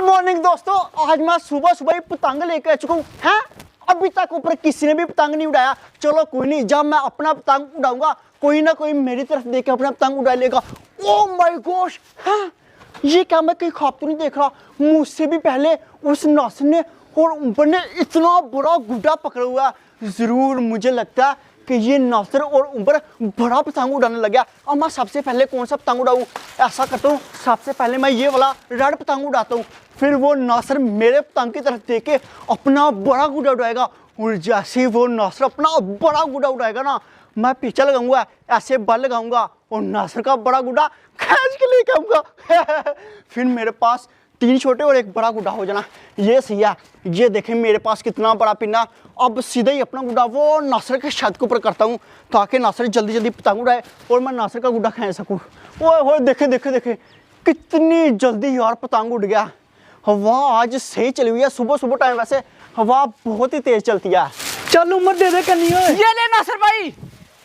Morning दोस्तों, आज मैं सुबह सुबह ही पतंग लेकर आ चुका हूँ। हैं अभी तक ऊपर किसी ने भी पतंग नहीं उड़ाया। चलो कोई नहीं, जब मैं अपना पतंग उड़ाऊंगा कोई ना कोई मेरी तरफ देख के अपना पतंग उड़ा लेगा। ओ माय गॉश, हैं ये क्या मैं कहीं ख्वाब तो नहीं देख रहा? मुझसे भी पहले उस नासिर ने और ऊपर ने इतना बड़ा गुड्डा पकड़ा हुआ है। जरूर मुझे लगता है कि ये नासिर और ऊपर बड़ा पतंग उड़ाने लग गया। अब मैं सबसे पहले कौन सा पतंग उड़ाऊं? ऐसा करता हूँ, सबसे पहले मैं ये वाला रेड पतंग उड़ाता हूँ, फिर वो नासिर मेरे पतंग की तरफ देख के अपना बड़ा गुड्डा उड़ाएगा। और जैसे वो नासिर अपना बड़ा गुड्डा उड़ाएगा ना, मैं पीछे लगाऊंगा, ऐसे बल लगाऊंगा और नासिर का बड़ा गुड्डा खींच के लेके आऊंगा। फिर मेरे पास 3 छोटे और 1 बड़ा गुड्डा हो जाना। ये सही है। ये देखें मेरे पास कितना बड़ा पिन्ना। अब सीधे ही अपना गुड्डा वो नासिर के छत के ऊपर करता हूँ ताकि नासिर जल्दी जल्दी पतंग उड़ाए और मैं नासिर का गुड्डा खींच सकूँ। ओए देखे देखे देखे कितनी जल्दी यार पतंग उड़ गया। हवा आज सही चली हुई है। सुबह सुबह टाइम वैसे हवा बहुत ही तेज चलती है। चल उमर दे दे करनी है। ये ले नासिर भाई।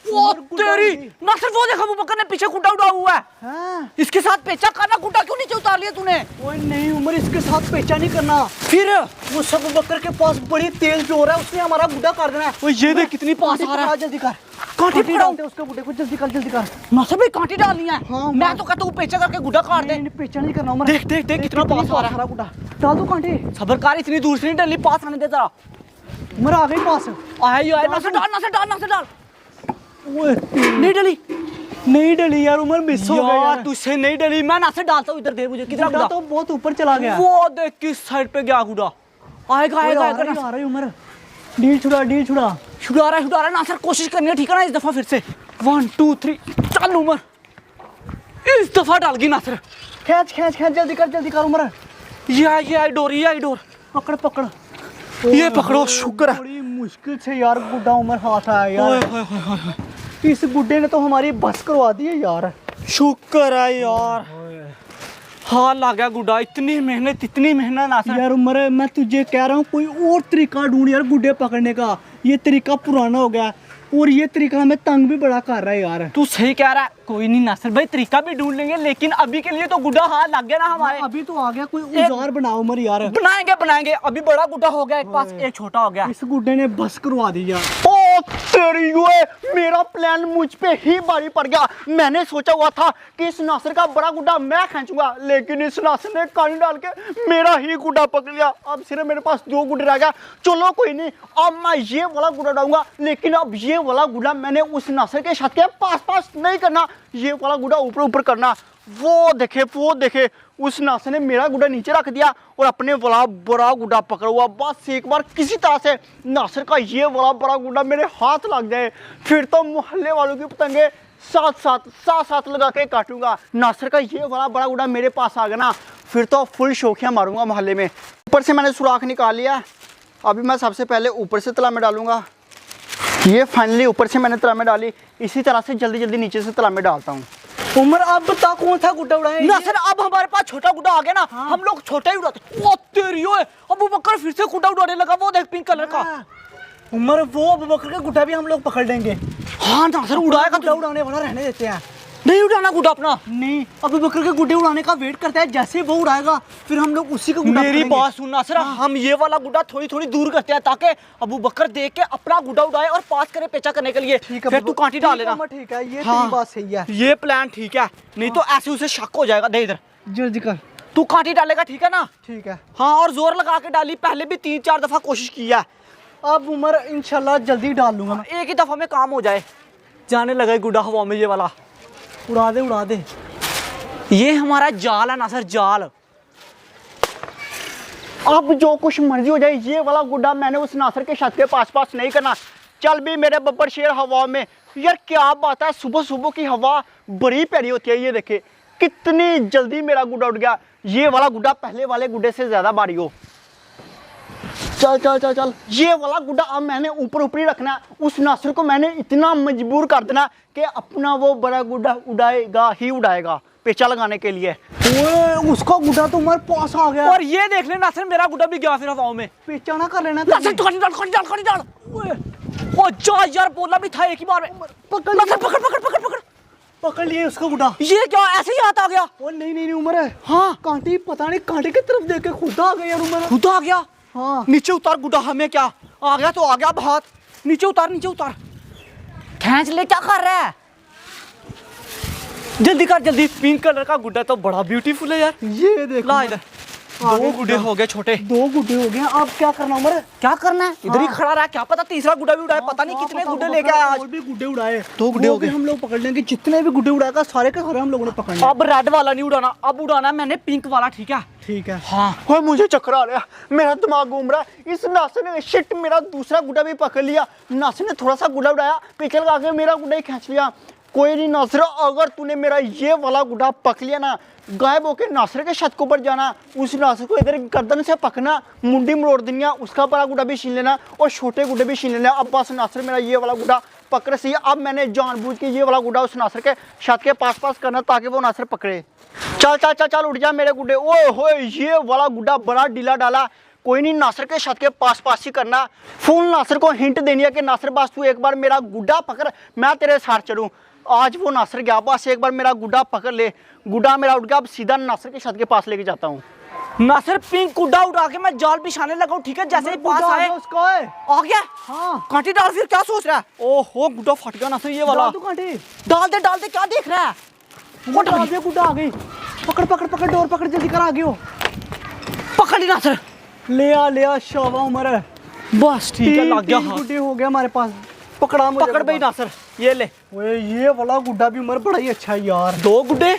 वो तेरी नासिर, वो देखो अबू बकर ने पीछे गुड्डा उड़ा हुआ है। हाँ। इसके साथ पेचा करना, गुड्डा क्यों नीचे उतार लिया तूने? ओए नहीं उमर, इसके साथ पेचा नहीं करना। फिर वो सब बकर के पास बड़ी तेज जोर है, उसने हमारा गुड्डा कर देना है। वो ये देख कितनी पास आ रहा है। जल्दी कर, कांटी डालते उसके गुड्डे को, जल्दी कर जल्दी कर। नासिर भाई कांटी डालनी है। हाँ, मैं तो कहता हूँ पेचा करके गुड्डा काट दे। नहीं पेचा नहीं करना उमर। देख देख देख कितना पास आ रहा है गुड्डा। डाल दो कांटे। सबर कर, इतनी दूर से नहीं डली, पास आने दे जरा। उमर आ गई पास। आया नासिर डाल, नासिर डाल, नासिर डाल। ओए नहीं डली, नहीं डली यार उमर, मिस हो गया यार। तुझसे नहीं डली। मैं नासिर डालता हूँ, इधर दे मुझे कितना गुड्डा तो बहुत ऊपर चला गया। वो देख किस साइड पे गया गुड्डा। आएगा आएगा आ आएगा। रही उमर। डील छुड़ा छुड़ा रहा है नासिर, कोशिश करनी है ठीक है ना इस दफा फिर से। 1 2 3 चल उमर, इस दफा डाल गई नासिर। खींच खींच खींच, जल्दी कर उमर। ये आई डोर, ये आई डोर। पकड़ पकड़। ये पकड़ो, शुक्र है। बड़ी मुश्किल से यार गुड्डा उमर हाथ आया ओए यार। होए होए होए। इस गुड्डे ने तो हमारी बस करवा दी है यार। शुक्र है यार, हाथ लग गया गुड्डा। इतनी मेहनत नासिर। यार उमर, मैं तुझे कह रहा हूँ कोई और तरीका ढूंढ यार गुड्डे पकड़ने का। ये तरीका पुराना हो गया और ये तरीका हमें तंग भी बड़ा कर रहा है यार। तू सही कह रहा है। कोई नहीं नासिर भाई, तरीका भी ढूंढ लेंगे, लेकिन अभी के लिए तो गुड्डा हाथ लग गया ना हमारे। अभी तो आ गया, कोई औजार बनाओ उमर यार। बनाएंगे। अभी बड़ा गुड्डा हो गया एक पास, एक छोटा हो गया। इस गुड्डे ने बस करवा दी यार। ओ तेरी ओए, मेरा प्लान मुझ पे ही भारी पड़ गया। मैंने सोचा हुआ था कि इस नासिर का बड़ा गुड्डा मैं खींचूंगा, लेकिन इस नासिर ने कानी डाल के मेरा ही गुड्डा पकड़ लिया। अब सिर्फ मेरे पास 2 गुड्डे रह गया। चलो कोई नहीं, अब मैं ये वाला गुड्डा डालूंगा, लेकिन अब ये वाला गुड्डा मैंने उस नासिर के छत के पास नहीं करना। ये वाला गुड्डा ऊपर करना। वो देखे उस नासिर ने मेरा गुड्डा नीचे रख दिया और अपने वाला बड़ा गुड्डा पकड़ा हुआ। बस एक बार किसी तरह से नासिर का ये वाला बड़ा गुड्डा मेरे हाथ लग जाए, फिर तो मोहल्ले वालों की पतंगे साथ लगा के काटूंगा। नासिर का ये वाला बड़ा गुड्डा मेरे पास आ गया ना, फिर तो फुल शौकियाँ मारूंगा मोहल्ले में। ऊपर से मैंने सुराख निकाल लिया। अभी मैं सबसे पहले ऊपर से तला में डालूंगा। ये फाइनली ऊपर से मैंने तला में डाली। इसी तरह से जल्दी नीचे से तला में डालता हूँ। उमर अब बता कौन सा गुड्डा उड़ाए? नासिर अब हमारे पास छोटा गुड्डा आ गया ना। हाँ। हम लोग छोटा ही उड़ाते। वो तेरी ओए, अबू बकर फिर से गुड्डा उड़ाने लगा। वो देख पिंक कलर का। उमर वो अबू बकर का गुड्डा भी हम लोग पकड़ लेंगे। हाँ नासिर उड़ाएगा। गुड्डा उड़ाने वाला रहने देते हैं। नहीं उड़ाना गुड्डा अपना। नहीं, अबू बकर के गुड्डे उड़ाने का वेट करता है। जैसे वो उड़ाएगा फिर हम लोग उसी का गुड्डा मेरी पकड़ेंगे। बात सुन नासिर, हम ये वाला गुड्डा थोड़ी दूर करते हैं ताकि अबू बकर देख के अपना गुड्डा उड़ाए और पास करे पेचा करने के लिए। फिर तू कांटी डाल लेना। ठीक है, ये हाँ। तेरी बात सही है। ये प्लान ठीक है, नहीं तो ऐसे उसे शक हो जाएगा। दे इधर, जल्दी कर। तू कांटी डालेगा ठीक है ना? ठीक है। हाँ, और जोर लगा के डाली। पहले भी 3-4 दफा कोशिश की है। अब उमर इंशाल्लाह जल्दी डाल लूंगा मैं। एक ही दफा में काम हो जाए। जाने लगा गुड्डा हवा में ये वाला। उड़ा दे। ये हमारा जाल है नासिर, जाल। अब जो कुछ मर्जी हो जाए, ये वाला गुड्डा मैंने उस नासिर के छत के पास नहीं करना। चल भी मेरे बब्बर शेर हवा में। यार क्या बात है, सुबह की हवा बड़ी प्यारी होती है। ये देखे कितनी जल्दी मेरा गुड्डा उड़ गया। ये वाला गुड्डा पहले वाले गुड्डे से ज्यादा भारी हो। चल ये वाला गुड्डा अब मैंने ऊपर ही रखना है। उस नासिर को मैंने इतना मजबूर कर देना कि अपना वो बड़ा गुड्डा उड़ाएगा पेचा लगाने के लिए। ओए उसका गुड्डा तो हमारे पास आ गया। और ये देख ले नासिर, मेरा गुड्डा भी गया फिर हवाओं में। पेचा ना कर लेना। नासिर कांटी डाल। ओ जा यार, बोला भी था एक ही बार में। पकड़ नासिर पकड़। पकड़ लिए उसका गुड्डा। ये क्या ऐसे ही हाथ आ गया? ओ नहीं नहीं नहीं उमर है। हाँ कांटे पता नहीं कांटे की तरफ देख के खुद आ गया यार उमर। खुद आ गया। हाँ नीचे उतार गुड्डा, हमें क्या आ गया तो आ गया, अब हाथ नीचे उतार, नीचे उतार, खींच ले, क्या कर रहा है? जल्दी कर जल्दी। पिंक कलर का गुड्डा तो बड़ा ब्यूटीफुल है यार। ये देख ला इधर, दो गुड्डे हो गए छोटे। 2 गुड्डे हो गए। अब क्या करना उमर? क्या करना है? इधर ही खड़ा रहा, क्या पता तीसरा गुड्डा भी उड़ाए, पता नहीं कितने गुड्डे लेके आया आज। और भी गुड्डे उड़ाए। 2 गुड्डे हो गए। हम लोग पकड़ लेंगे, जितने भी गुड्डे उड़ाएगा सारे के सारे हम लोगों ने पकड़ने। अब रेड वाला नहीं उड़ाना, अब उड़ाना है मैंने पिंक वाला, ठीक है? ठीक है। हाँ ओए मुझे चक्कर आ रहा है, मेरा दिमाग घूम रहा है। इस नासर ने शिट मेरा दूसरा गुड्डा भी पकड़ लिया। नासर ने थोड़ा सा गुड्डा उड़ाया, पीछे लगा के मेरा गुड्डा ही खींच लिया। कोई नहीं नासर, अगर तूने मेरा ये वाला गुड्डा पकड़ लिया ना, गायब होके नासर के छत के ऊपर जाना, उस नासर को इधर गर्दन से पकड़ना, मुंडी मरोड़ देनी, उसका बड़ा गुड्डा भी छीन लेना और छोटे गुड्डे भी छीन लेना। अब बस नासर मेरा ये वाला गुड्डा पकड़ सी। अब मैंने जानबूझ के ये वाला गुड्डा उस नासर के छत के पास करना ताकि वो नासर पकड़े। चल चल चल चल उठ जा मेरे गुड्डे। ओए होए ये वाला गुड्डा बड़ा ढीला डाला। कोई नहीं, नासर के छत के पास ही करना। फुल नासर को हिंट देनी है कि नासर बस तू एक बार मेरा गुड्डा पकड़, मैं तेरे साथ चलूँ। आज वो नासर गया, बस एक बार मेरा गुड्डा पकड़ ले। गुड्डा मेरा उठ गया, अब सीधा नासर के छत के पास लेके जाता हूँ। नासिर पिंक गुड्डा उड़ा के मैं जाल बिछाने लगा हूँ, ठीक है? जैसे ही पास आए उसका है। आ गया। हाँ कांटे डाल, फिर क्या सोच रहा है? ओहो गुड्डा फट गया नासिर, ये वाला। डाल दो कांटे। डाल दे, क्या देख रहा है? वो डाल दे, गुड्डा आ गई। पकड़ पकड़ पकड़, डोर पकड़, जल्दी कर, आगे हो। पकड़ ली नासिर। ले आ शाबा उमर है। बस ठीक है, लग गया 3 हाथ। गुड्डे हो गए हमारे पास। पकड़ा मुझे। पकड़ भाई नासिर, ये ले। ओए ये वाला गुड्डा भी उमर बड़ा ही अच्छा है यार। 2 गुड्डे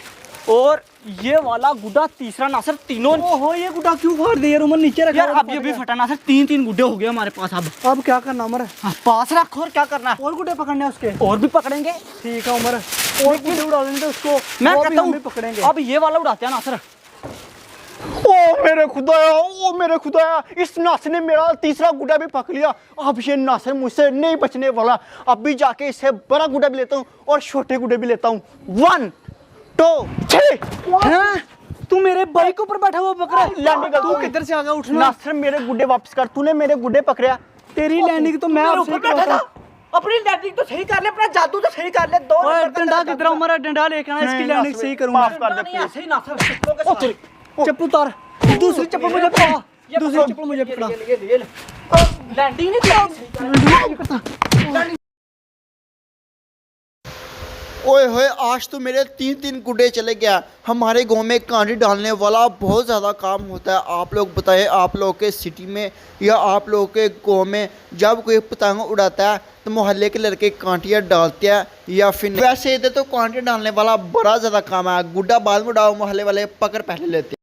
और ये वाला गुड्डा तीसरा नासिर, तीनों। ओहो ये गुड्डा क्यों फाड़ दिया यार उमर? नीचे रखा यार हुआ अब ये भी फटा नासिर, 3 गुड्डे हो गए हमारे पास। अब क्या करना उमर? हाँ, पास रख, और क्या करना है? और गुड्डे पकड़ने हैं उसके? और भी पकड़ेंगे। ठीक है उमर, और गुड्डे उड़ा देंगे उसको। मैं वो भी कहता हम भी हूँ पकड़ेंगे। अब ये वाला उड़ाते हैं नासिर। ओ मेरे खुदाया, ओ मेरे खुदाया, इस नासर ने मेरा तीसरा गुड्डा भी पकड़ लिया। अब ये नासर मुझसे नहीं बचने वाला। अब भी जाके इससे बड़ा गुड्डा भी लेता हूँ और छोटे गुड्डे भी लेता हूँ। 1 2 3। हैं? तू मेरे बाइक के ऊपर बैठा हुआ पकड़ा? लैंडिंग कर, तू किधर से आ गया? उठना। नासर मेरे गुड्डे वापस कर, तूने मेरे गुड्डे पकड़िया। तेरी लैंडिंग तो मैं मेरे आपसे ऊपर बैठा था। अपनी लैंडिंग तो सही कर ले, अपना जादू तो सही कर ले। 2 ओए डंडा किधर उमर? डंडा लेके आना, इसकी लैंडिंग सही करूंगा। माफ कर दे नहीं, प्लीज। ऐसे ही नासिर। चप्पू उतार, दूसरी चप्पल मुझे पकड़ा, दूसरी चप्पल मुझे पकड़ा। लैंडिंग नहीं की। ओए होए, आज तो मेरे 3 गुड्डे चले गया। हमारे गांव में कांटे डालने वाला बहुत ज़्यादा काम होता है। आप लोग बताएं, आप लोग के सिटी में या आप लोग के गांव में जब कोई पतंग उड़ाता है तो मोहल्ले के लड़के कांटियाँ डालते हैं या फिर नहीं? वैसे इधर तो कांटे डालने वाला बड़ा ज़्यादा काम है। गुड्डा बाद में उड़ाओ, मोहल्ले वाले पकड़ पहले लेते हैं।